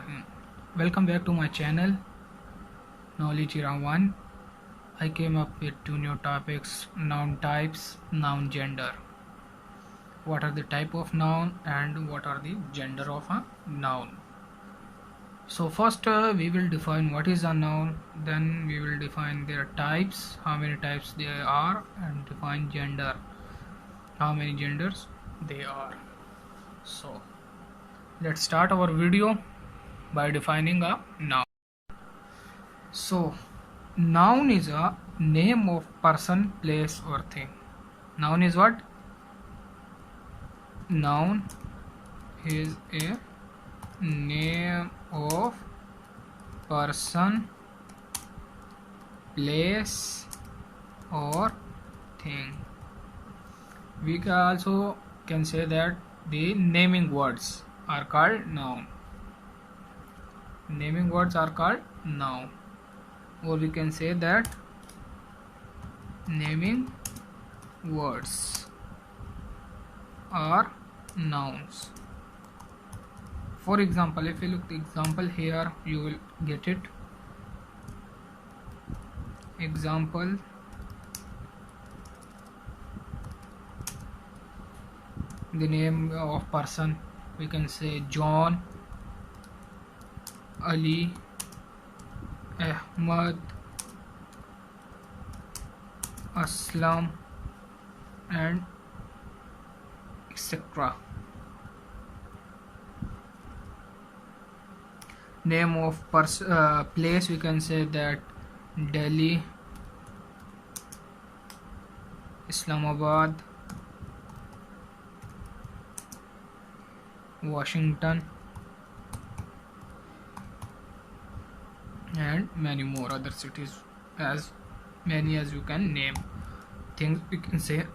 Bismillahirrahmanirrahim. Welcome back to my channel Knowledge Era 1. I came up with two new topics: noun types, noun gender. What are the type of noun and what are the gender of a noun? So first we will define what is a noun, then we will define their types, how many types there are, and define gender, how many genders they are. So let's start our video by defining a noun. So, noun is a name of person, place, or thing. Noun is what? Noun is a name of person, place, or thing. We can also can say that the naming words are called noun. Naming words are called noun. Or we can say that naming words are nouns. For example, if you look the example here, you will get it. Example: the name of person, we can say John, Ali, Ahmad, Aslam, and etc. Name of place, we can say that Delhi, Islamabad, Washington, and many more other cities, as many as you can name. Things we can say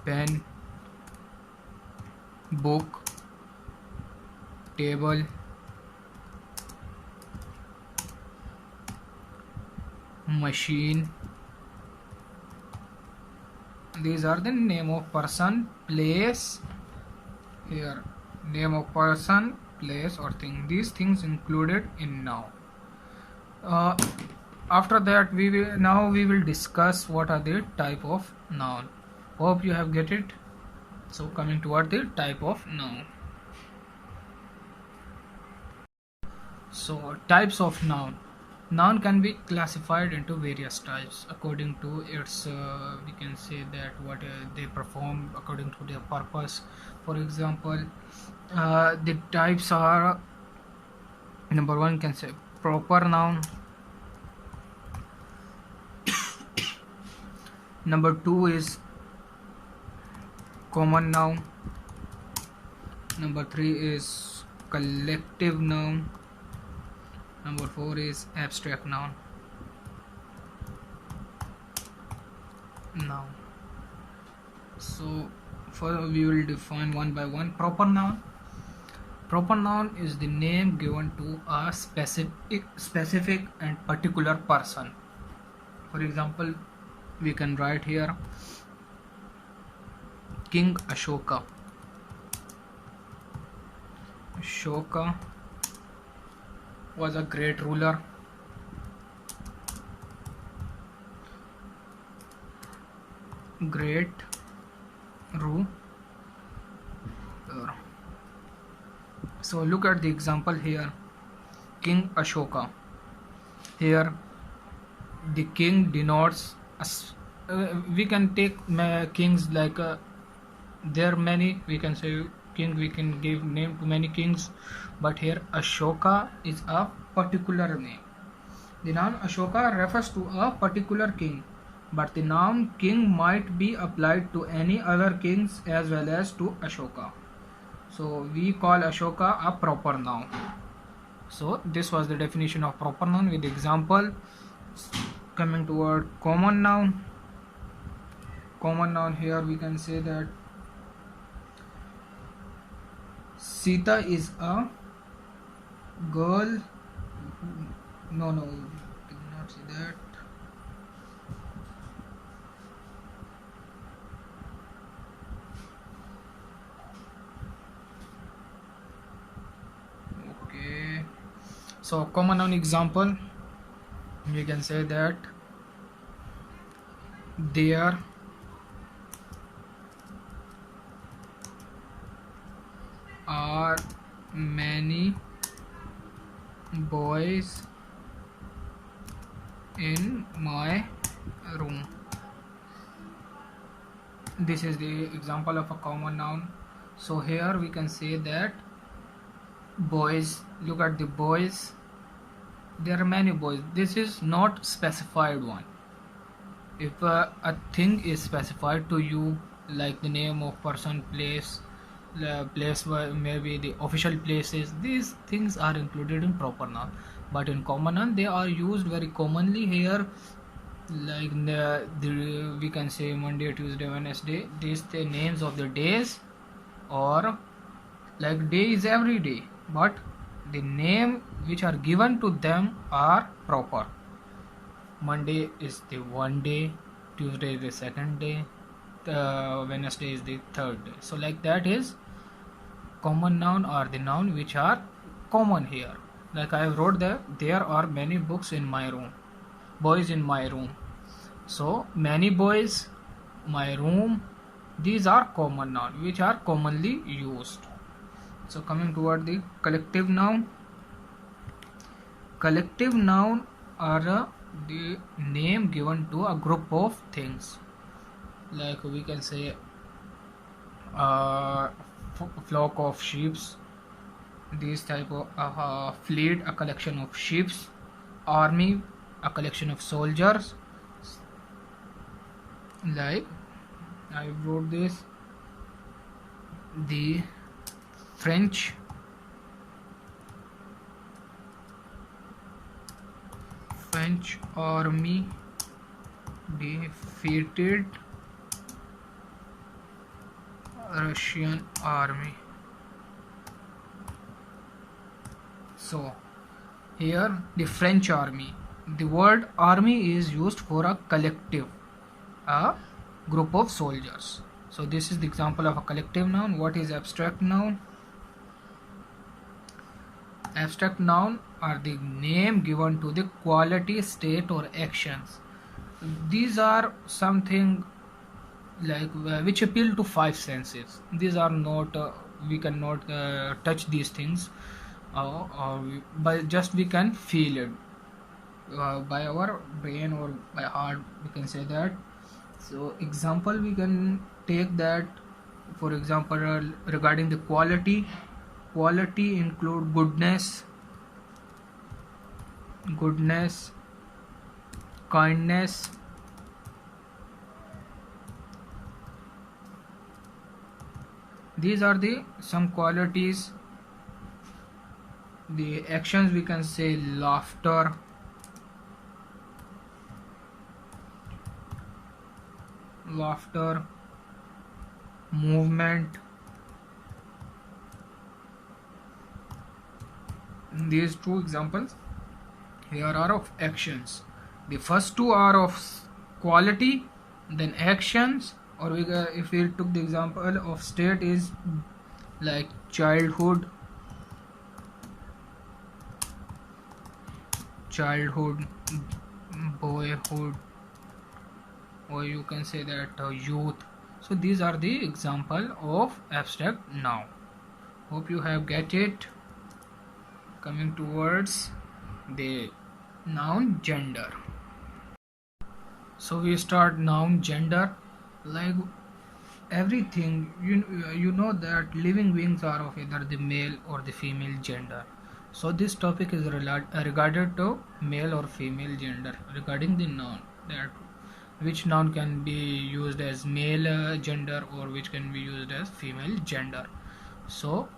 pen, book, table, machine. These are the name of person, place. Here, name of person, place, or thing. These things included in noun. After that, we will discuss what are the type of noun. Hope you have get it. So coming toward the type of noun. So types of noun. Noun can be classified into various types according to its we can say that what they perform according to their purpose. For example, the types are: number one, can say proper noun. Number two is common noun. Number three is collective noun. Number four is abstract noun. So first we will define one by one. Proper noun. Proper noun is the name given to a specific and particular person. For example, we can write here King Ashoka. Ashoka was a great ruler. Great ruler. So look at the example here, King Ashoka. Here the king denotes we can take kings like there are many, we can say king, we can give name to many kings, but here Ashoka is a particular name. The noun Ashoka refers to a particular king, but the noun king might be applied to any other kings as well as to Ashoka. So we call Ashoka a proper noun. So this was the definition of proper noun with example. Coming toward common noun. Common noun, here we can say that Sita is a girl. No, did not say that. So common noun example, we can say that there are many boys in my room. This is the example of a common noun. So here we can say that boys, look at the boys, there are many boys. This is not specified one. If a thing is specified to you, like the name of person, place, the place where maybe the official places, these things are included in proper noun. But in common noun they are used very commonly here, like we can say Monday, Tuesday, Wednesday. These the names of the days, or like day is every day, but the name which are given to them are proper. Monday is the one day, Tuesday is the second day, Wednesday is the third day. So like that is common noun, or the noun which are common here. Like I have wrote that there are many books in my room, boys in my room. So many boys, my room, these are common noun which are commonly used. So coming toward the collective noun. Collective noun are the name given to a group of things. Like we can say flock of sheep, this type of fleet, a collection of sheep, army, a collection of soldiers. Like I wrote this, the French army defeated Russian army. So here the French army, the word army is used for a collective, a group of soldiers. So this is the example of a collective noun. What is abstract noun? Abstract noun are the name given to the quality, state or actions. These are something like which appeal to five senses. These are not we cannot touch these things, but just we can feel it by our brain or by heart, we can say that. So example we can take that, for example regarding the quality include goodness, kindness, these are the some qualities. The actions we can say laughter, movement. These two examples here are of actions. The first two are of quality, then actions, or if we took the example of state is like childhood, boyhood, or you can say that youth. So these are the example of abstract noun. Hope you have get it. Coming towards the noun gender. So we start noun gender. Like everything, you know that living beings are of either the male or the female gender. So this topic is regarded to male or female gender. Regarding the noun, that which noun can be used as male gender or which can be used as female gender. So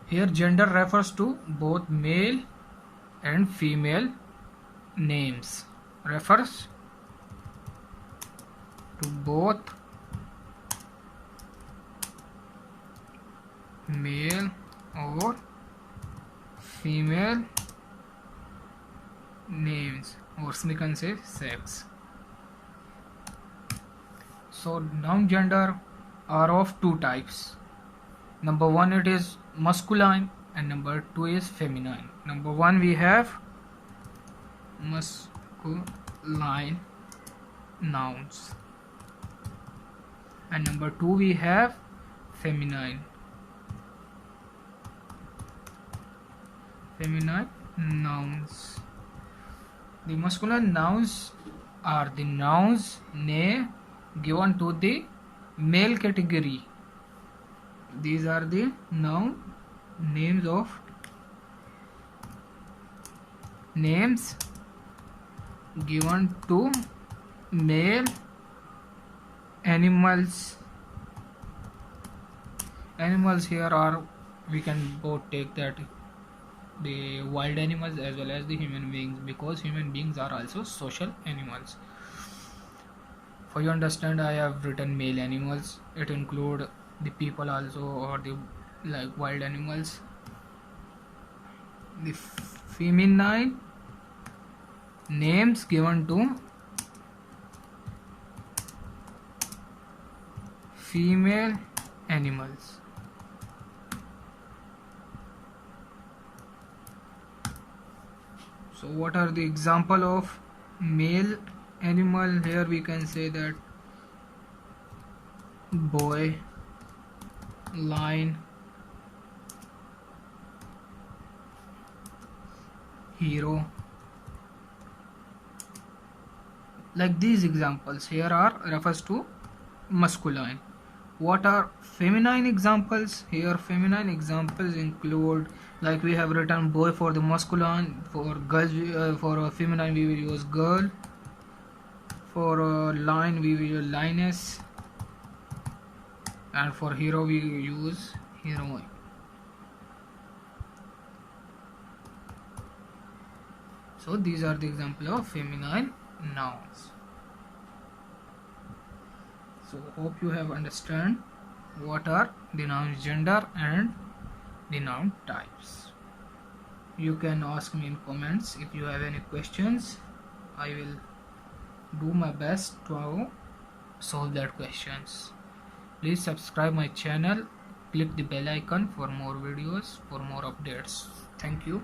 here gender refers to both male and female names, refers to both male or female names, or we can say sex. So noun gender are of two types. Number one, it is masculine and number 2 is feminine. Number 1 we have masculine nouns, and number 2 we have feminine nouns. The masculine nouns are the nouns given to the male category. These are the names given to male animals. Animals here are, we can both take that the wild animals as well as the human beings, because human beings are also social animals. For you understand, I have written male animals. It include the people also, or the like wild animals. The feminine names given to female animals. So what are the example of male animal? Here we can say that boy, lion, hero. Like these examples here are refers to masculine. What are feminine examples? Here feminine examples include, like we have written boy for the masculine, for girls for feminine we will use girl, for lion we will use lioness, and for hero we use heroine. So these are the example of feminine nouns. So hope you have understand what are the noun gender and the noun types. You can ask me in comments if you have any questions. I will do my best to solve that questions. Please subscribe my channel, click the bell icon for more videos, for more updates. Thank you.